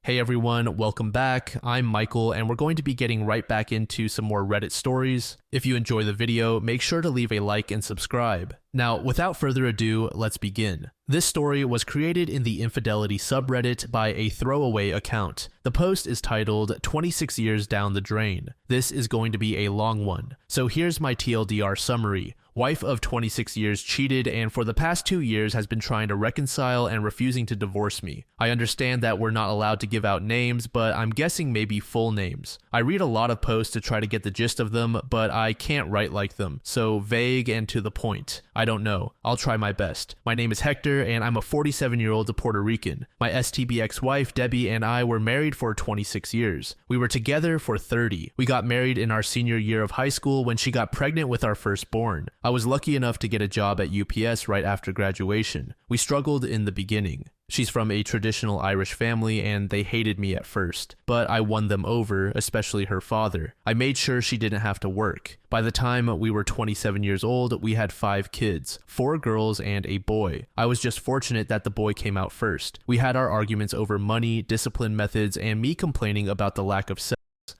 Hey everyone, welcome back. I'm Michael and we're going to be getting right back into some more Reddit stories. If you enjoy the video, make sure to leave a like and subscribe. Now, without further ado, let's begin. This story was created in the infidelity subreddit by a throwaway account. The post is titled 26 Years Down the Drain. This is going to be a long one. So here's my TLDR summary. Wife of 26 years cheated and for the past 2 years has been trying to reconcile and refusing to divorce me. I understand that we're not allowed to give out names, but I'm guessing maybe full names. I read a lot of posts to try to get the gist of them, but I can't write like them, so vague and to the point. I don't know. I'll try my best. My name is Hector and I'm a 47-year-old Puerto Rican. My STB ex-wife Debbie and I were married for 26 years. We were together for 30. We got married in our senior year of high school when she got pregnant with our firstborn. I was lucky enough to get a job at UPS right after graduation. We struggled in the beginning. She's from a traditional Irish family and they hated me at first, but I won them over, especially her father. I made sure she didn't have to work. By the time we were 27 years old, we had 5 kids, 4 girls and a boy. I was just fortunate that the boy came out first. We had our arguments over money, discipline methods, and me complaining about the lack of sex.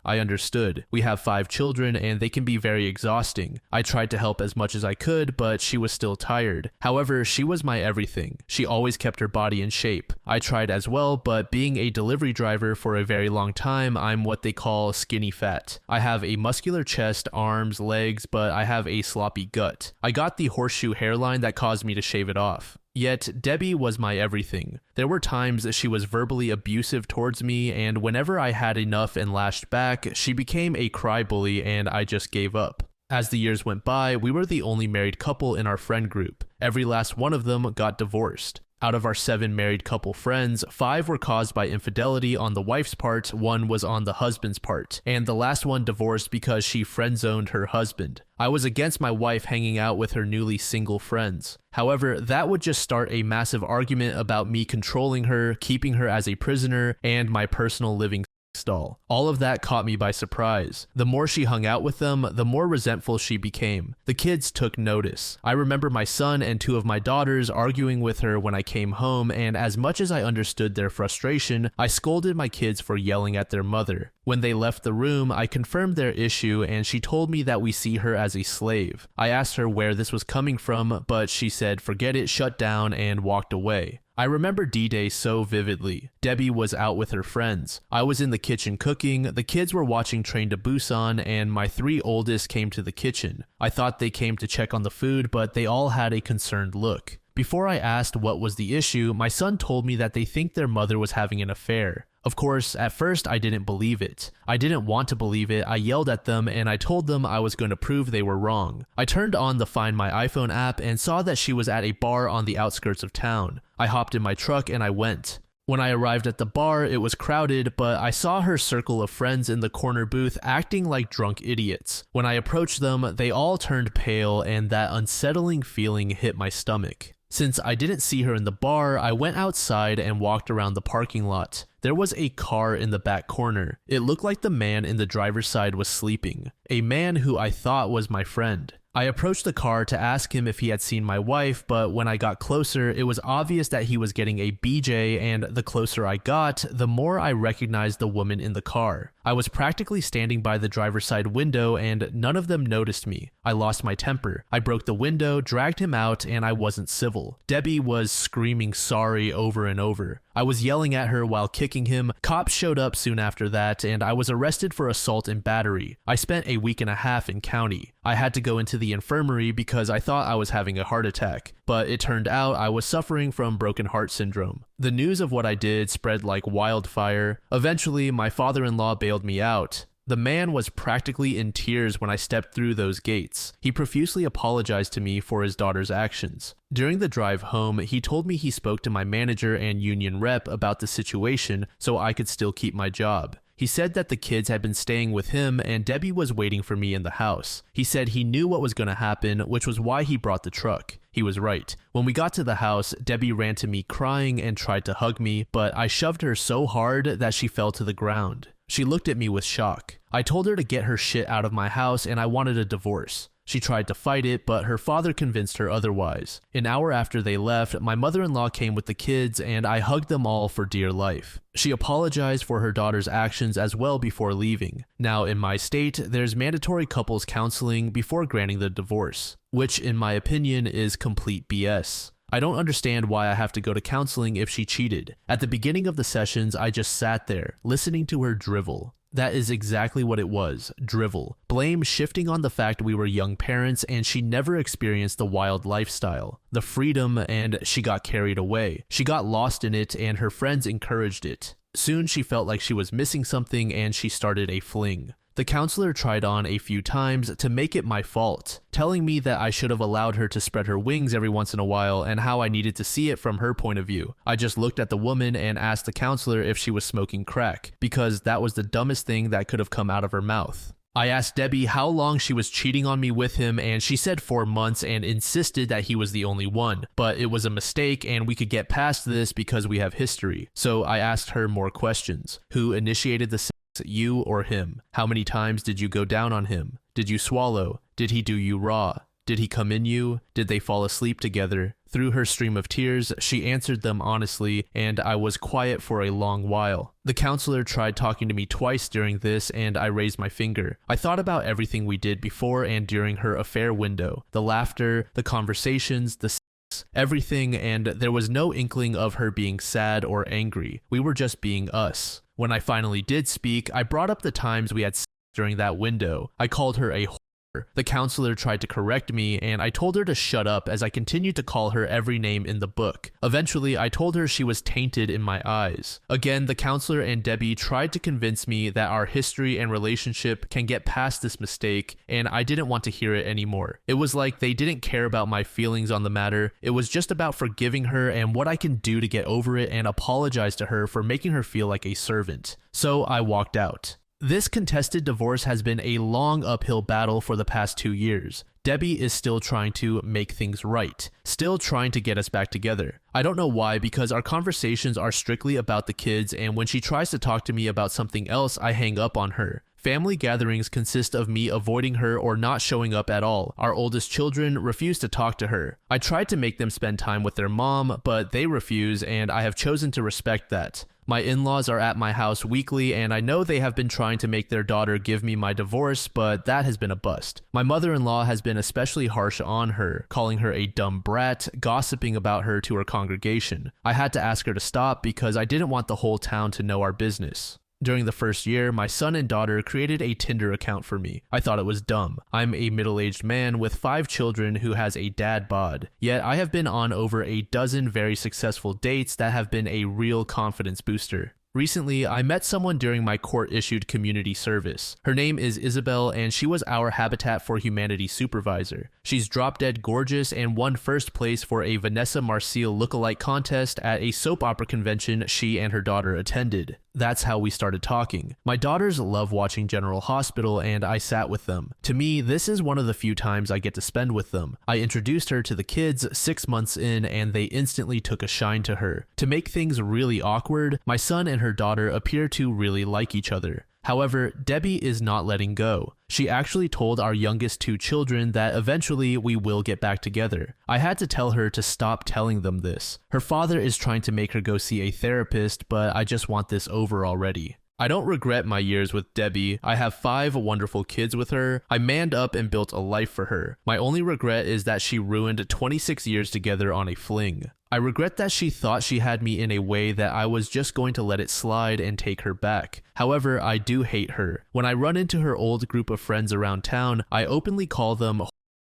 I understood. We have 5 children and they can be very exhausting. I tried to help as much as I could, but she was still tired. However, she was my everything. She always kept her body in shape. I tried as well, but being a delivery driver for a very long time, I'm what they call skinny fat. I have a muscular chest, arms, legs, but I have a sloppy gut. I got the horseshoe hairline that caused me to shave it off. Yet, Debbie was my everything. There were times she was verbally abusive towards me, and whenever I had enough and lashed back, she became a cry-bully and I just gave up. As the years went by, we were the only married couple in our friend group. Every last one of them got divorced. Out of our 7 married couple friends, 5 were caused by infidelity on the wife's part, 1 was on the husband's part, and the last one divorced because she friend-zoned her husband. I was against my wife hanging out with her newly single friends. However, that would just start a massive argument about me controlling her, keeping her as a prisoner, and my personal living stall. All of that caught me by surprise. The more she hung out with them, the more resentful she became. The kids took notice. I remember my son and 2 of my daughters arguing with her when I came home, and as much as I understood their frustration, I scolded my kids for yelling at their mother. When they left the room, I confirmed their issue and she told me that we see her as a slave. I asked her where this was coming from, but she said forget it, shut down, and walked away. I remember D-Day so vividly. Debbie was out with her friends. I was in the kitchen cooking, the kids were watching Train to Busan, and my 3 oldest came to the kitchen. I thought they came to check on the food, but they all had a concerned look. Before I asked what was the issue, my son told me that they think their mother was having an affair. Of course, at first I didn't believe it. I didn't want to believe it. I yelled at them and I told them I was going to prove they were wrong. I turned on the Find My iPhone app and saw that she was at a bar on the outskirts of town. I hopped in my truck and I went. When I arrived at the bar, it was crowded, but I saw her circle of friends in the corner booth acting like drunk idiots. When I approached them, they all turned pale and that unsettling feeling hit my stomach. Since I didn't see her in the bar, I went outside and walked around the parking lot. There was a car in the back corner. It looked like the man in the driver's side was sleeping. A man who I thought was my friend. I approached the car to ask him if he had seen my wife, but when I got closer, it was obvious that he was getting a BJ, and the closer I got, the more I recognized the woman in the car. I was practically standing by the driver's side window and none of them noticed me. I lost my temper. I broke the window, dragged him out, and I wasn't civil. Debbie was screaming sorry over and over. I was yelling at her while kicking him. Cops showed up soon after that, and I was arrested for assault and battery. I spent a week and a half in county. I had to go into the infirmary because I thought I was having a heart attack, but it turned out I was suffering from broken heart syndrome. The news of what I did spread like wildfire. Eventually, my father-in-law bailed me out. The man was practically in tears when I stepped through those gates. He profusely apologized to me for his daughter's actions. During the drive home, he told me he spoke to my manager and union rep about the situation so I could still keep my job. He said that the kids had been staying with him and Debbie was waiting for me in the house. He said he knew what was going to happen, which was why he brought the truck. He was right. When we got to the house, Debbie ran to me crying and tried to hug me, but I shoved her so hard that she fell to the ground. She looked at me with shock. I told her to get her shit out of my house and I wanted a divorce. She tried to fight it, but her father convinced her otherwise. An hour after they left, my mother-in-law came with the kids and I hugged them all for dear life. She apologized for her daughter's actions as well before leaving. Now, in my state, there's mandatory couples counseling before granting the divorce, which in my opinion is complete BS. I don't understand why I have to go to counseling if she cheated. At the beginning of the sessions, I just sat there, listening to her drivel. That is exactly what it was, drivel. Blame shifting on the fact we were young parents and she never experienced the wild lifestyle, the freedom, and she got carried away. She got lost in it and her friends encouraged it. Soon she felt like she was missing something and she started a fling. The counselor tried on a few times to make it my fault, telling me that I should have allowed her to spread her wings every once in a while and how I needed to see it from her point of view. I just looked at the woman and asked the counselor if she was smoking crack, because that was the dumbest thing that could have come out of her mouth. I asked Debbie how long she was cheating on me with him and she said 4 months and insisted that he was the only one, but it was a mistake and we could get past this because we have history. So I asked her more questions. Who initiated the sex, you or him? How many times did you go down on him? Did you swallow? Did he do you raw? Did he come in you? Did they fall asleep together? Through her stream of tears, she answered them honestly, and I was quiet for a long while. The counselor tried talking to me twice during this, and I raised my finger. I thought about everything we did before and during her affair window, the laughter, the conversations, the sex, everything, and there was no inkling of her being sad or angry. We were just being us. When I finally did speak, I brought up the times we had sex during that window. I called her a whore. The counselor tried to correct me, and I told her to shut up as I continued to call her every name in the book. Eventually, I told her she was tainted in my eyes. Again, the counselor and Debbie tried to convince me that our history and relationship can get past this mistake, and I didn't want to hear it anymore. It was like they didn't care about my feelings on the matter. It was just about forgiving her and what I can do to get over it and apologize to her for making her feel like a servant. So I walked out. This contested divorce has been a long uphill battle for the past 2 years. Debbie is still trying to make things right, still trying to get us back together. I don't know why, because our conversations are strictly about the kids, and when she tries to talk to me about something else, I hang up on her. Family gatherings consist of me avoiding her or not showing up at all. Our oldest children refuse to talk to her. I tried to make them spend time with their mom, but they refuse, and I have chosen to respect that. My in-laws are at my house weekly, and I know they have been trying to make their daughter give me my divorce, but that has been a bust. My mother-in-law has been especially harsh on her, calling her a dumb brat, gossiping about her to her congregation. I had to ask her to stop because I didn't want the whole town to know our business. During the first year, my son and daughter created a Tinder account for me. I thought it was dumb. I'm a middle-aged man with 5 children who has a dad bod. Yet I have been on over a dozen very successful dates that have been a real confidence booster. Recently, I met someone during my court-issued community service. Her name is Isabel, and she was our Habitat for Humanity supervisor. She's drop-dead gorgeous and won first place for a Vanessa Marcille lookalike contest at a soap opera convention she and her daughter attended. That's how we started talking. My daughters love watching General Hospital, and I sat with them. To me, this is one of the few times I get to spend with them. I introduced her to the kids 6 months in, and they instantly took a shine to her. To make things really awkward, my son and her daughter appear to really like each other. However, Debbie is not letting go. She actually told our youngest 2 children that eventually we will get back together. I had to tell her to stop telling them this. Her father is trying to make her go see a therapist, but I just want this over already. I don't regret my years with Debbie. I have 5 wonderful kids with her. I manned up and built a life for her. My only regret is that she ruined 26 years together on a fling. I regret that she thought she had me in a way that I was just going to let it slide and take her back. However, I do hate her. When I run into her old group of friends around town, I openly call them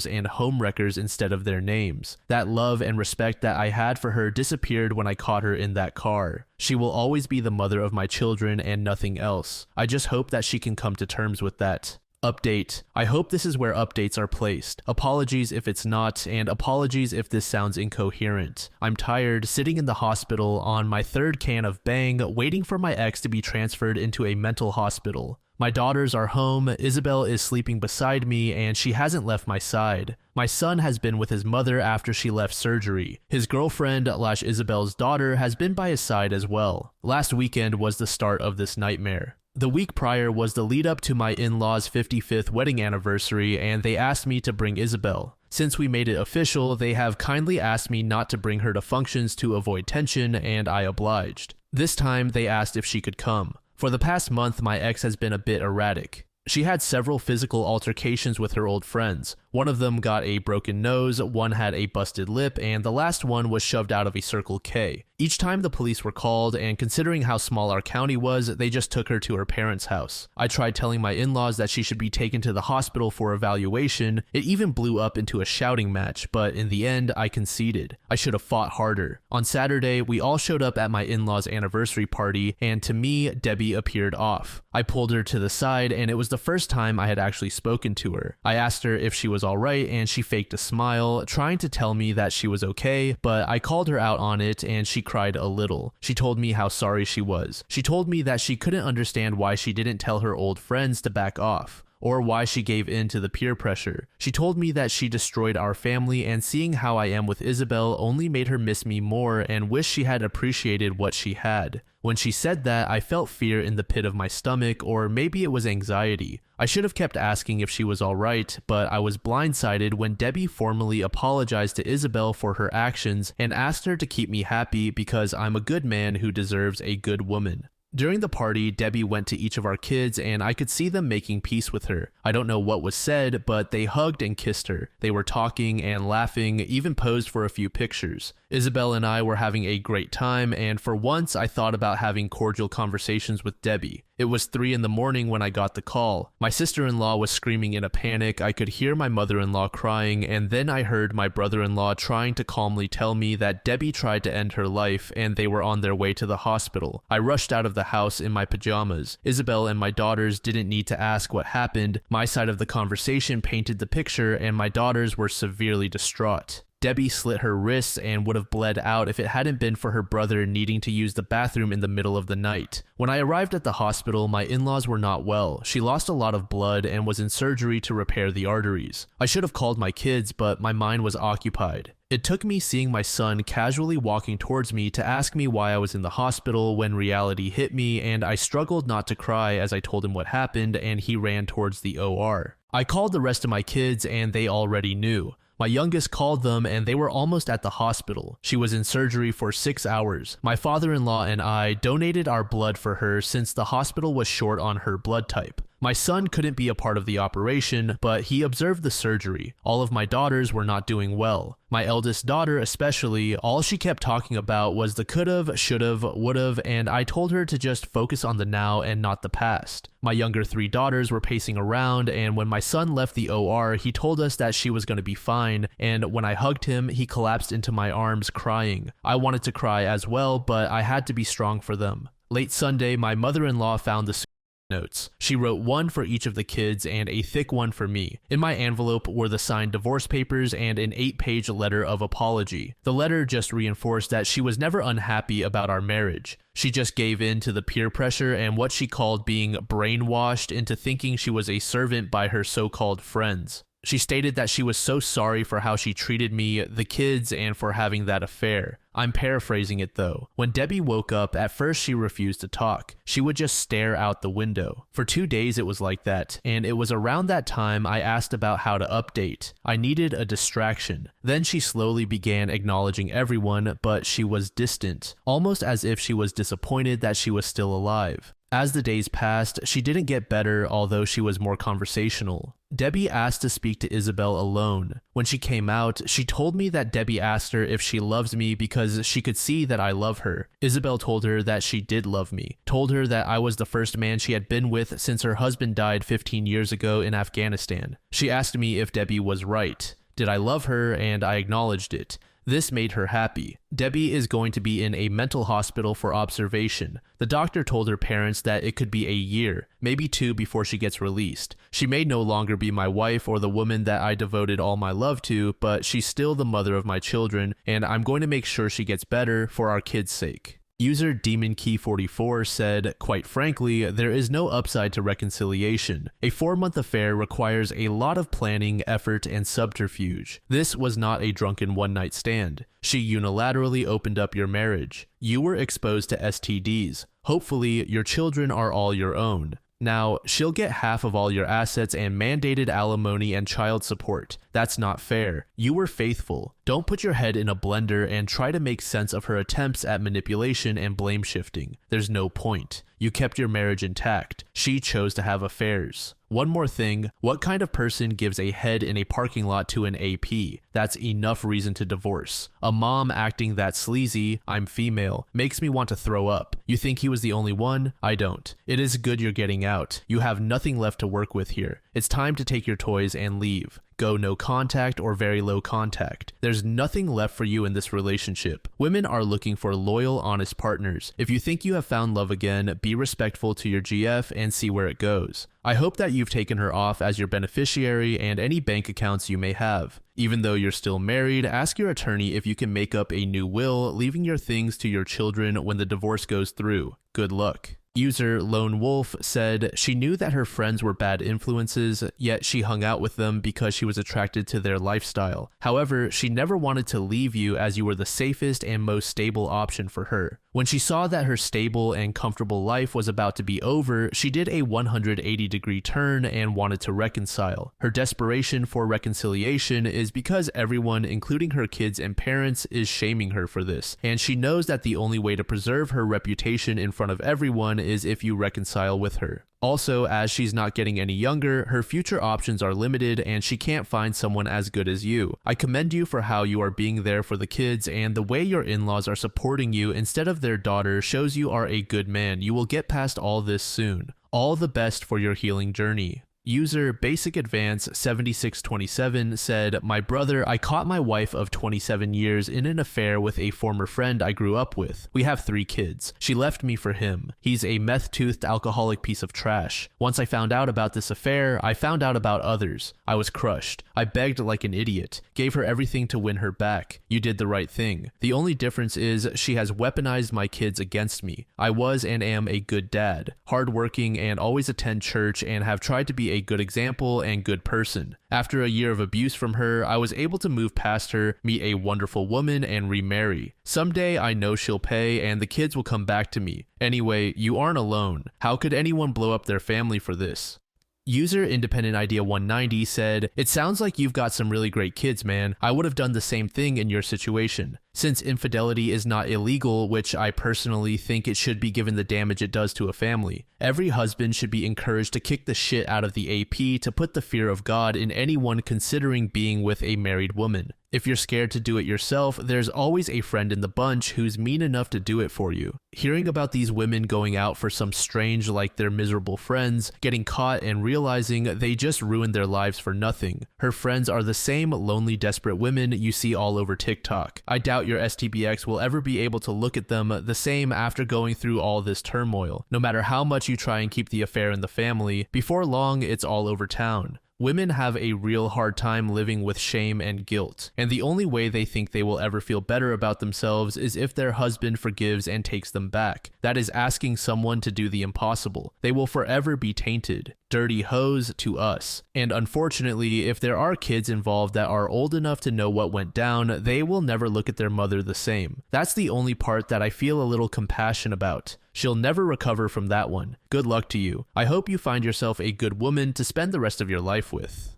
and homewreckers instead of their names. That love and respect that I had for her disappeared when I caught her in that car. She will always be the mother of my children and nothing else. I just hope that she can come to terms with that. Update. I hope this is where updates are placed. Apologies if it's not, and apologies if this sounds incoherent. I'm tired, sitting in the hospital on my 3rd can of Bang, waiting for my ex to be transferred into a mental hospital. My daughters are home, Isabel is sleeping beside me, and she hasn't left my side. My son has been with his mother after she left surgery. His girlfriend, Isabel's daughter, has been by his side as well. Last weekend was the start of this nightmare. The week prior was the lead up to my in-laws' 55th wedding anniversary, and they asked me to bring Isabel. Since we made it official, they have kindly asked me not to bring her to functions to avoid tension, and I obliged. This time, they asked if she could come. For the past month, my ex has been a bit erratic. She had several physical altercations with her old friends. One of them got a broken nose, one had a busted lip, and the last one was shoved out of a Circle K. Each time the police were called, and considering how small our county was, they just took her to her parents' house. I tried telling my in-laws that she should be taken to the hospital for evaluation. It even blew up into a shouting match, but in the end, I conceded. I should have fought harder. On Saturday, we all showed up at my in-laws' anniversary party, and to me, Debbie appeared off. I pulled her to the side, and it was the first time I had actually spoken to her. I asked her if she was alright, and she faked a smile, trying to tell me that she was okay, but I called her out on it, and she cried a little. She told me how sorry she was. She told me that she couldn't understand why she didn't tell her old friends to back off, or why she gave in to the peer pressure. She told me that she destroyed our family, and seeing how I am with Isabel only made her miss me more and wish she had appreciated what she had. When she said that, I felt fear in the pit of my stomach, or maybe it was anxiety. I should have kept asking if she was alright, but I was blindsided when Debbie formally apologized to Isabel for her actions and asked her to keep me happy because I'm a good man who deserves a good woman. During the party, Debbie went to each of our kids and I could see them making peace with her. I don't know what was said, but they hugged and kissed her. They were talking and laughing, even posed for a few pictures. Isabel and I were having a great time, and for once I thought about having cordial conversations with Debbie. It was 3 in the morning when I got the call. My sister-in-law was screaming in a panic, I could hear my mother-in-law crying, and then I heard my brother-in-law trying to calmly tell me that Debbie tried to end her life and they were on their way to the hospital. I rushed out of the house in my pajamas. Isabel and my daughters didn't need to ask what happened. My side of the conversation painted the picture, and my daughters were severely distraught. Debbie slit her wrists and would have bled out if it hadn't been for her brother needing to use the bathroom in the middle of the night. When I arrived at the hospital, my in-laws were not well. She lost a lot of blood and was in surgery to repair the arteries. I should have called my kids, but my mind was occupied. It took me seeing my son casually walking towards me to ask me why I was in the hospital when reality hit me, and I struggled not to cry as I told him what happened, and he ran towards the OR. I called the rest of my kids and they already knew. My youngest called them and they were almost at the hospital. She was in surgery for 6 hours. My father-in-law and I donated our blood for her since the hospital was short on her blood type. My son couldn't be a part of the operation, but he observed the surgery. All of my daughters were not doing well. My eldest daughter especially, all she kept talking about was the could've, should've, would've, and I told her to just focus on the now and not the past. My younger 3 daughters were pacing around, and when my son left the OR, he told us that she was going to be fine, and when I hugged him, he collapsed into my arms crying. I wanted to cry as well, but I had to be strong for them. Late Sunday, my mother-in-law found the notes. She wrote one for each of the kids and a thick one for me. In my envelope were the signed divorce papers and an 8-page letter of apology. The letter just reinforced that she was never unhappy about our marriage. She just gave in to the peer pressure and what she called being brainwashed into thinking she was a servant by her so-called friends. She stated that she was so sorry for how she treated me, the kids, and for having that affair. I'm paraphrasing it though. When Debbie woke up, at first she refused to talk. She would just stare out the window. For 2 days it was like that, and it was around that time I asked about how to update. I needed a distraction. Then she slowly began acknowledging everyone, but she was distant, almost as if she was disappointed that she was still alive. As the days passed, she didn't get better, although she was more conversational. Debbie asked to speak to Isabel alone. When she came out, she told me that Debbie asked her if she loves me because she could see that I love her. Isabel told her that she did love me, told her that I was the first man she had been with since her husband died 15 years ago in Afghanistan. She asked me if Debbie was right. Did I love her? And I acknowledged it. This made her happy. Debbie is going to be in a mental hospital for observation. The doctor told her parents that it could be a year, maybe 2 before she gets released. She may no longer be my wife or the woman that I devoted all my love to, but she's still the mother of my children, and I'm going to make sure she gets better for our kids' sake. User DemonKey44 said, "Quite frankly, there is no upside to reconciliation. A 4-month affair requires a lot of planning, effort, and subterfuge. This was not a drunken one-night stand. She unilaterally opened up your marriage. You were exposed to STDs. Hopefully, your children are all your own. Now, she'll get half of all your assets and mandated alimony and child support. That's not fair. You were faithful. Don't put your head in a blender and try to make sense of her attempts at manipulation and blame shifting. There's no point. You kept your marriage intact. She chose to have affairs. One more thing, what kind of person gives a head in a parking lot to an AP? That's enough reason to divorce. A mom acting that sleazy, I'm female, makes me want to throw up. You think he was the only one? I don't. It is good you're getting out. You have nothing left to work with here. It's time to take your toys and leave. Go no contact or very low contact. There's nothing left for you in this relationship. Women are looking for loyal, honest partners. If you think you have found love again, be respectful to your GF and see where it goes. I hope that you've taken her off as your beneficiary and any bank accounts you may have. Even though you're still married, ask your attorney if you can make up a new will, leaving your things to your children when the divorce goes through. Good luck." User Lone Wolf said, "She knew that her friends were bad influences, yet she hung out with them because she was attracted to their lifestyle. However, she never wanted to leave you as you were the safest and most stable option for her. When she saw that her stable and comfortable life was about to be over, she did a 180-degree turn and wanted to reconcile. Her desperation for reconciliation is because everyone, including her kids and parents, is shaming her for this, and she knows that the only way to preserve her reputation in front of everyone is if you reconcile with her. Also, as she's not getting any younger, her future options are limited and she can't find someone as good as you. I commend you for how you are being there for the kids, and the way your in-laws are supporting you instead of their daughter shows you are a good man. You will get past all this soon. All the best for your healing journey." User Basic Advance 7627 said, "My brother, I caught my wife of 27 years in an affair with a former friend I grew up with. We have 3 kids. She left me for him. He's a meth-toothed alcoholic piece of trash. Once I found out about this affair, I found out about others. I was crushed. I begged like an idiot, gave her everything to win her back. You did the right thing. The only difference is she has weaponized my kids against me. I was and am a good dad, hardworking and always attend church and have tried to be a good example and good person. After a year of abuse from her, I was able to move past her, meet a wonderful woman, and remarry. Someday I know she'll pay and the kids will come back to me. Anyway, you aren't alone. How could anyone blow up their family for this?" User Independent Idea 190 said, "It sounds like you've got some really great kids, man. I would have done the same thing in your situation. Since infidelity is not illegal, which I personally think it should be given the damage it does to a family, every husband should be encouraged to kick the shit out of the AP to put the fear of God in anyone considering being with a married woman. If you're scared to do it yourself, there's always a friend in the bunch who's mean enough to do it for you. Hearing about these women going out for some strange like their miserable friends, getting caught and realizing they just ruined their lives for nothing. Her friends are the same lonely, desperate women you see all over TikTok. I doubt your STBX will ever be able to look at them the same after going through all this turmoil. No matter how much you try and keep the affair in the family, before long it's all over town. Women have a real hard time living with shame and guilt, and the only way they think they will ever feel better about themselves is if their husband forgives and takes them back. That is asking someone to do the impossible. They will forever be tainted. Dirty hoes to us. And unfortunately, if there are kids involved that are old enough to know what went down, they will never look at their mother the same. That's the only part that I feel a little compassion about. She'll never recover from that one. Good luck to you. I hope you find yourself a good woman to spend the rest of your life with."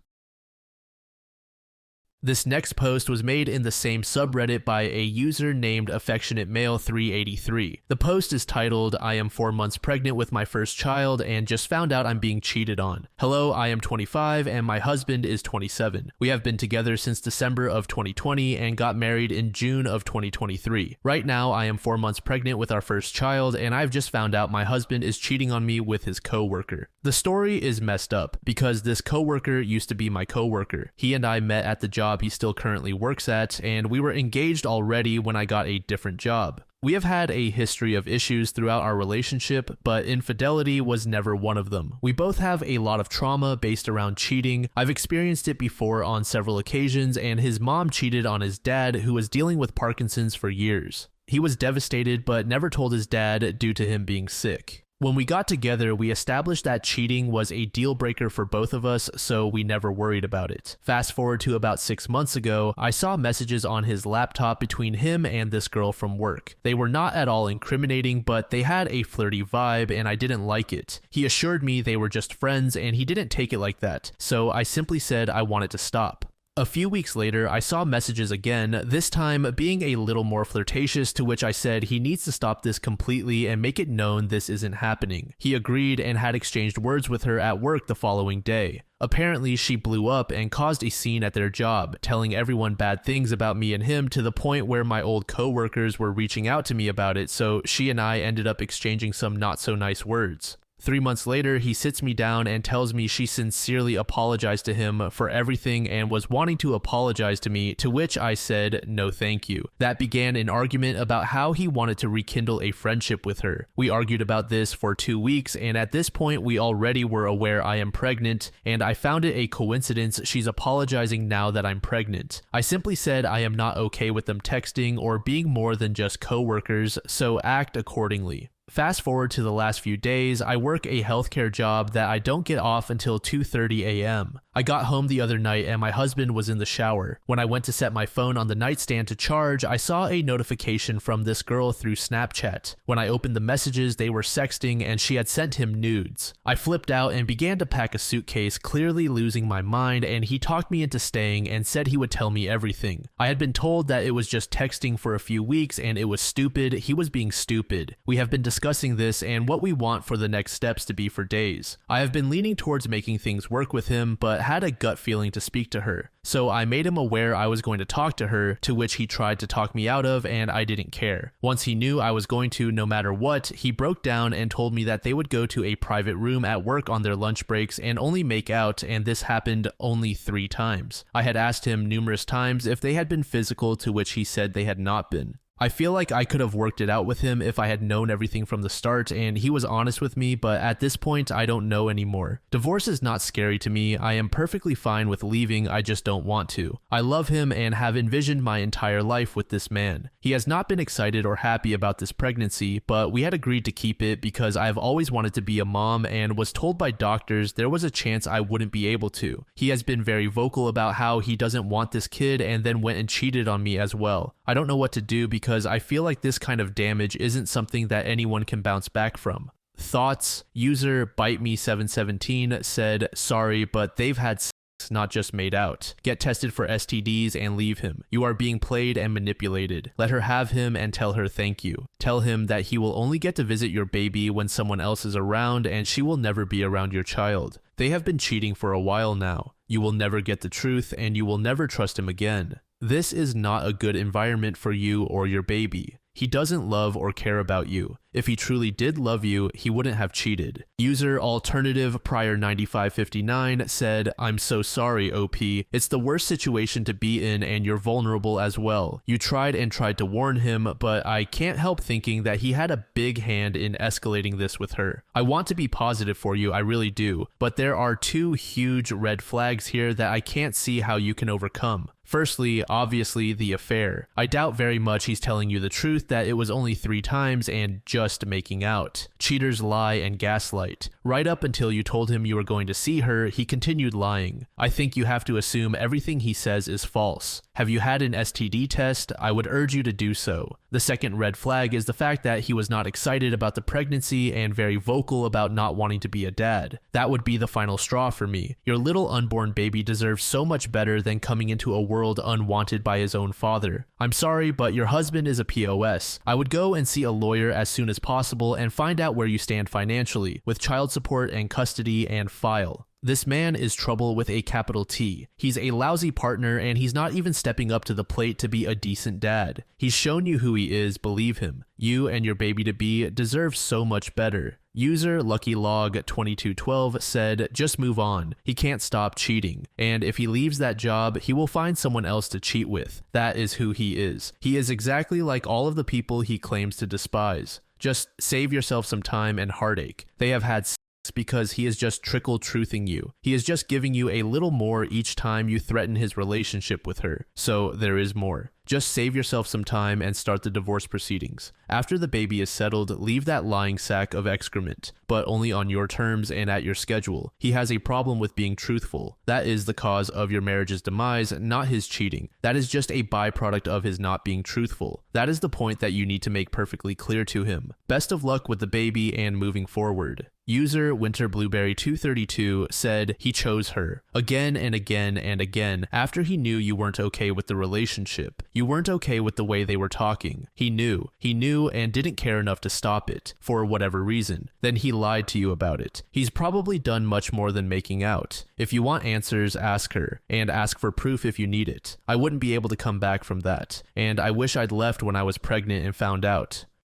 This next post was made in the same subreddit by a user named Affectionate Male 383. The post is titled, "I am 4 months pregnant with my first child and just found out I'm being cheated on. Hello, I am 25 and my husband is 27. We have been together since December of 2020 and got married in June of 2023. Right now, I am 4 months pregnant with our first child and I've just found out my husband is cheating on me with his coworker. The story is messed up because this coworker used to be my coworker. He and I met at the job he still currently works at, and we were engaged already when I got a different job. We have had a history of issues throughout our relationship, but infidelity was never one of them. We both have a lot of trauma based around cheating. I've experienced it before on several occasions, and his mom cheated on his dad, who was dealing with Parkinson's for years. He was devastated but never told his dad due to him being sick. When we got together, we established that cheating was a deal breaker for both of us, so we never worried about it. Fast forward to about 6 months ago, I saw messages on his laptop between him and this girl from work. They were not at all incriminating, but they had a flirty vibe and I didn't like it. He assured me they were just friends and he didn't take it like that, so I simply said I wanted to stop. A few weeks later, I saw messages again, this time being a little more flirtatious, to which I said he needs to stop this completely and make it known this isn't happening. He agreed and had exchanged words with her at work the following day. Apparently, she blew up and caused a scene at their job, telling everyone bad things about me and him to the point where my old co-workers were reaching out to me about it, so she and I ended up exchanging some not so nice words. 3 months later, he sits me down and tells me she sincerely apologized to him for everything and was wanting to apologize to me, to which I said no thank you. That began an argument about how he wanted to rekindle a friendship with her. We argued about this for 2 weeks, and at this point we already were aware I am pregnant, and I found it a coincidence she's apologizing now that I'm pregnant. I simply said I am not okay with them texting or being more than just co-workers, so act accordingly. Fast forward to the last few days, I work a healthcare job that I don't get off until 2:30 a.m. I got home the other night and my husband was in the shower. When I went to set my phone on the nightstand to charge, I saw a notification from this girl through Snapchat. When I opened the messages, they were sexting and she had sent him nudes. I flipped out and began to pack a suitcase, clearly losing my mind, and he talked me into staying and said he would tell me everything. I had been told that it was just texting for a few weeks and it was stupid. He was being stupid. We have been discussing this and what we want for the next steps to be for days. I have been leaning towards making things work with him, but had a gut feeling to speak to her. So I made him aware I was going to talk to her, to which he tried to talk me out of, and I didn't care. Once he knew I was going to no matter what, he broke down and told me that they would go to a private room at work on their lunch breaks and only make out, and this happened only 3 times. I had asked him numerous times if they had been physical, to which he said they had not been. I feel like I could have worked it out with him if I had known everything from the start and he was honest with me, but at this point I don't know anymore. Divorce is not scary to me. I am perfectly fine with leaving, I just don't want to. I love him and have envisioned my entire life with this man. He has not been excited or happy about this pregnancy, but we had agreed to keep it because I have always wanted to be a mom and was told by doctors there was a chance I wouldn't be able to. He has been very vocal about how he doesn't want this kid and then went and cheated on me as well. I don't know what to do because I feel like this kind of damage isn't something that anyone can bounce back from. Thoughts? User BiteMe717 said, sorry, but they've had sex, not just made out. Get tested for STDs and leave him. You are being played and manipulated. Let her have him and tell her thank you. Tell him that he will only get to visit your baby when someone else is around and she will never be around your child. They have been cheating for a while now. You will never get the truth and you will never trust him again. This is not a good environment for you or your baby. He doesn't love or care about you. If he truly did love you, he wouldn't have cheated. User Alternative Prior 9559 said, I'm so sorry, OP. It's the worst situation to be in and you're vulnerable as well. You tried and tried to warn him, but I can't help thinking that he had a big hand in escalating this with her. I want to be positive for you, I really do, but there are 2 huge red flags here that I can't see how you can overcome. Firstly, obviously, the affair. I doubt very much he's telling you the truth that it was only 3 times and just making out. Cheaters lie and gaslight. Right up until you told him you were going to see her, he continued lying. I think you have to assume everything he says is false. Have you had an STD test? I would urge you to do so. The second red flag is the fact that he was not excited about the pregnancy and very vocal about not wanting to be a dad. That would be the final straw for me. Your little unborn baby deserves so much better than coming into a world unwanted by his own father. I'm sorry, but your husband is a POS. I would go and see a lawyer as soon as possible and find out where you stand financially, with child support and custody, and file. This man is trouble with a capital T. He's a lousy partner and he's not even stepping up to the plate to be a decent dad. He's shown you who he is, believe him. You and your baby-to-be deserve so much better. User LuckyLog2212 said, just move on. He can't stop cheating. And if he leaves that job, he will find someone else to cheat with. That is who he is. He is exactly like all of the people he claims to despise. Just save yourself some time and heartache. They have had because he is just trickle-truthing you. He is just giving you a little more each time you threaten his relationship with her. So there is more. Just save yourself some time and start the divorce proceedings. After the baby is settled, leave that lying sack of excrement, but only on your terms and at your schedule. He has a problem with being truthful. That is the cause of your marriage's demise, not his cheating. That is just a byproduct of his not being truthful. That is the point that you need to make perfectly clear to him. Best of luck with the baby and moving forward. User WinterBlueberry232 said he chose her again and again and again after he knew you weren't okay with the relationship. You weren't okay with the way they were talking. He knew and didn't care enough to stop it for whatever reason. Then he lied to you about it. He's probably done much more than making out. If you want answers, ask her, and ask for proof if you need it. I wouldn't be able to come back from that, and I wish I'd left when I was pregnant and found out.